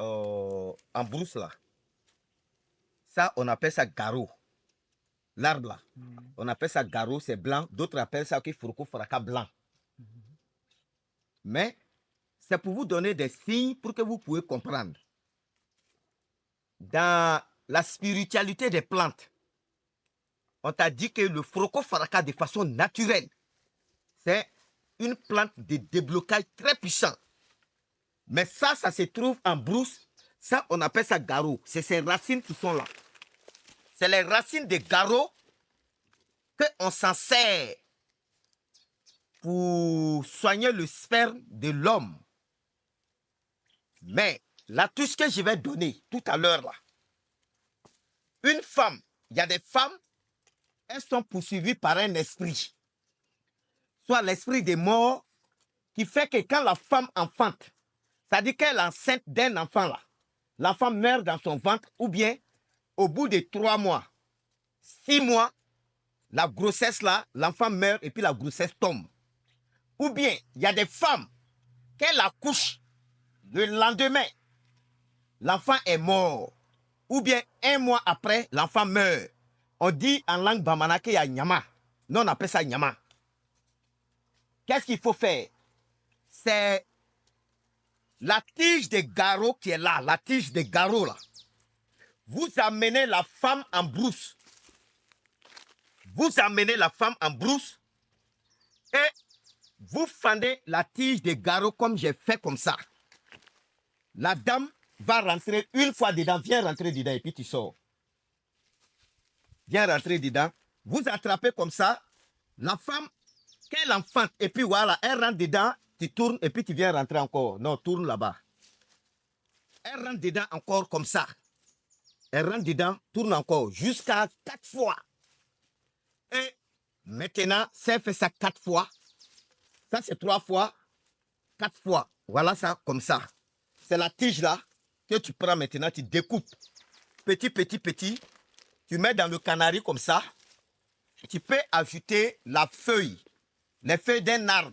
en brousse là. Ça, on appelle ça garrot. L'arbre là. On appelle ça garrot, c'est blanc. D'autres appellent ça Furoko Faraka blanc. Mais c'est pour vous donner des signes pour que vous puissiez comprendre. Dans la spiritualité des plantes, on t'a dit que le Furoko Faraka de façon naturelle, c'est une plante de déblocage très puissant. Mais ça se trouve en brousse. Ça, on appelle ça garrot. C'est ces racines qui sont là. C'est les racines des garrots qu'on s'en sert pour soigner le sperme de l'homme. Mais la touche que je vais donner tout à l'heure là, une femme, il y a des femmes, elles sont poursuivies par un esprit. Soit l'esprit des morts qui fait que quand la femme enfante, c'est-à-dire qu'elle est enceinte d'un enfant là, l'enfant meurt dans son ventre ou bien au bout de 3 mois, 6 mois, la grossesse là, l'enfant meurt et puis la grossesse tombe. Ou bien, il y a des femmes, qu'elle accouche, le lendemain, l'enfant est mort. Ou bien, 1 mois après, l'enfant meurt. On dit en langue bamana qu'il y a nyama. Nous, on appelle ça nyama. Qu'est-ce qu'il faut faire? C'est la tige de garrot qui est là, la tige de garrot là. Vous amenez la femme en brousse. Vous amenez la femme en brousse et vous fendez la tige de garrot comme j'ai fait comme ça. La dame va rentrer une fois dedans, viens rentrer dedans et puis tu sors. Viens rentrer dedans. Vous attrapez comme ça. La femme, qu'elle enfante et puis voilà, elle rentre dedans, tu tournes et puis tu viens rentrer encore. Non, tourne là-bas. Elle rentre dedans encore comme ça. Elle rentre dedans, tourne encore jusqu'à 4 fois. Et maintenant, ça fait ça 4 fois. Ça, c'est 3 fois, 4 fois. Voilà ça, comme ça. C'est la tige là que tu prends maintenant, tu découpes. Petit, petit, petit. Tu mets dans le canari comme ça. Tu peux ajouter la feuille. Les feuilles d'un arbre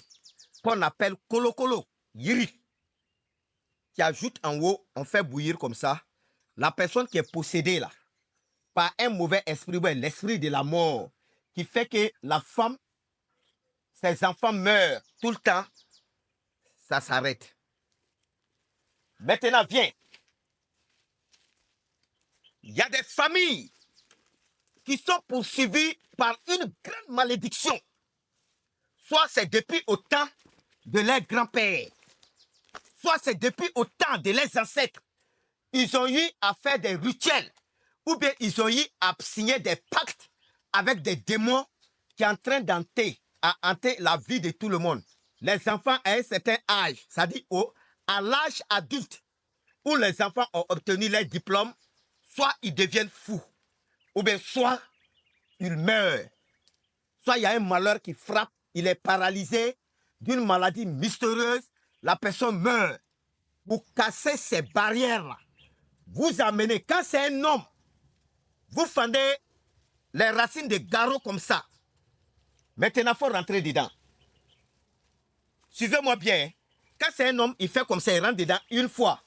qu'on appelle colo-colo, yiri. Tu ajoutes en haut, on fait bouillir comme ça. La personne qui est possédée là, par un mauvais esprit, l'esprit de la mort, qui fait que la femme, ses enfants meurent tout le temps, ça s'arrête. Maintenant, viens. Il y a des familles qui sont poursuivies par une grande malédiction. Soit c'est depuis au temps de leurs grands-pères, soit c'est depuis au temps de leurs ancêtres. Ils ont eu à faire des rituels, ou bien ils ont eu à signer des pactes avec des démons qui sont en train d'hanter la vie de tout le monde. Les enfants à un certain âge, c'est-à-dire à l'âge adulte, où les enfants ont obtenu leur diplôme, soit ils deviennent fous, ou bien soit ils meurent. Soit il y a un malheur qui frappe, il est paralysé d'une maladie mystérieuse, la personne meurt. Pour casser ces barrières-là, vous amenez, quand c'est un homme, vous fendez les racines de garrot comme ça. Maintenant, il faut rentrer dedans. Suivez-moi bien. Hein. Quand c'est un homme, il fait comme ça, il rentre dedans 1 fois,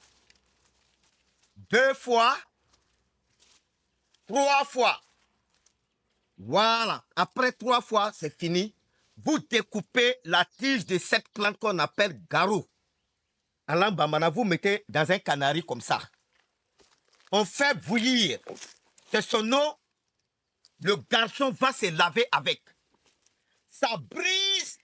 2 fois, 3 fois. Voilà. Après 3 fois, c'est fini. Vous découpez la tige de cette plante qu'on appelle garrot. En langue bambana, vous mettez dans un canari comme ça. On fait bouillir. C'est son eau. Le garçon va se laver avec. Ça brise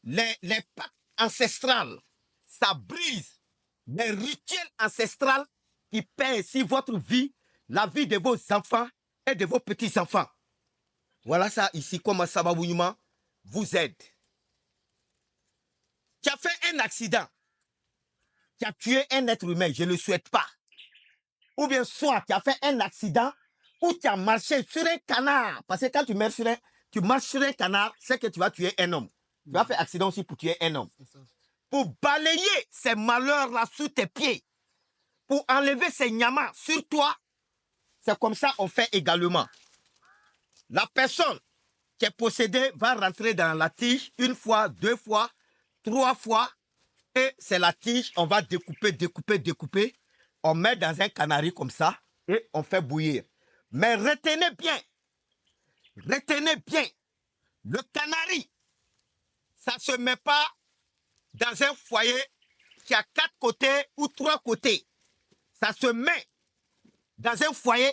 les pactes ancestrales. Ça brise les rituels ancestrales qui paient ainsi votre vie, la vie de vos enfants et de vos petits-enfants. Voilà ça ici, comment Sababouyuma vous aide. Tu as fait un accident. Tu as tué un être humain, je ne le souhaite pas. Ou bien soit tu as fait un accident ou tu as marché sur un canard. Parce que quand tu marches sur un canard, c'est que tu vas tuer un homme. Tu vas faire accident aussi pour tuer un homme. Pour balayer ces malheurs-là sous tes pieds, pour enlever ces nyamas sur toi, c'est comme ça qu'on fait également. La personne qui est possédée va rentrer dans la tige 1 fois, 2 fois, 3 fois. Et c'est la tige, on va découper, découper, découper. On met dans un canari comme ça et on fait bouillir. Mais retenez bien, le canari, ça ne se met pas dans un foyer qui a 4 côtés ou 3 côtés. Ça se met dans un foyer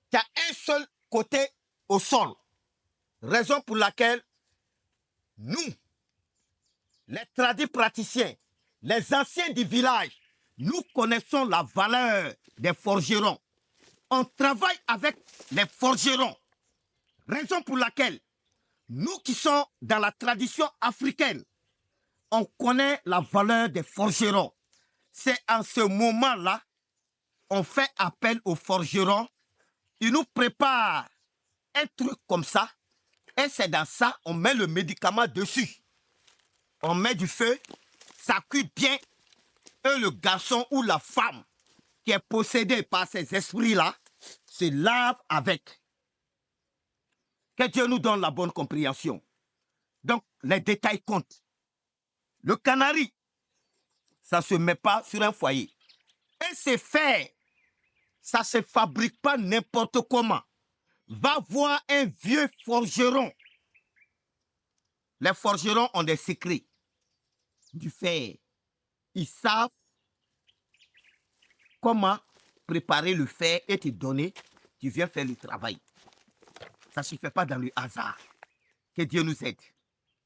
qui a un seul côté au sol. Raison pour laquelle nous, les tradis praticiens, les anciens du village, nous connaissons la valeur des forgerons. On travaille avec les forgerons. Raison pour laquelle nous qui sommes dans la tradition africaine, on connaît la valeur des forgerons. C'est en ce moment-là, on fait appel aux forgerons. Ils nous préparent un truc comme ça. Et c'est dans ça, on met le médicament dessus. On met du feu, ça cuit bien. Et le garçon ou la femme qui est possédé par ces esprits-là se lave avec. Que Dieu nous donne la bonne compréhension. Donc, les détails comptent. Le canari, ça ne se met pas sur un foyer. Et c'est fait. Ça ne se fabrique pas n'importe comment. Va voir un vieux forgeron. Les forgerons ont des secrets du fer. Ils savent comment préparer le fer et te donner, tu viens faire le travail. Ça ne se fait pas dans le hasard. Que Dieu nous aide.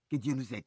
Que Dieu nous aide.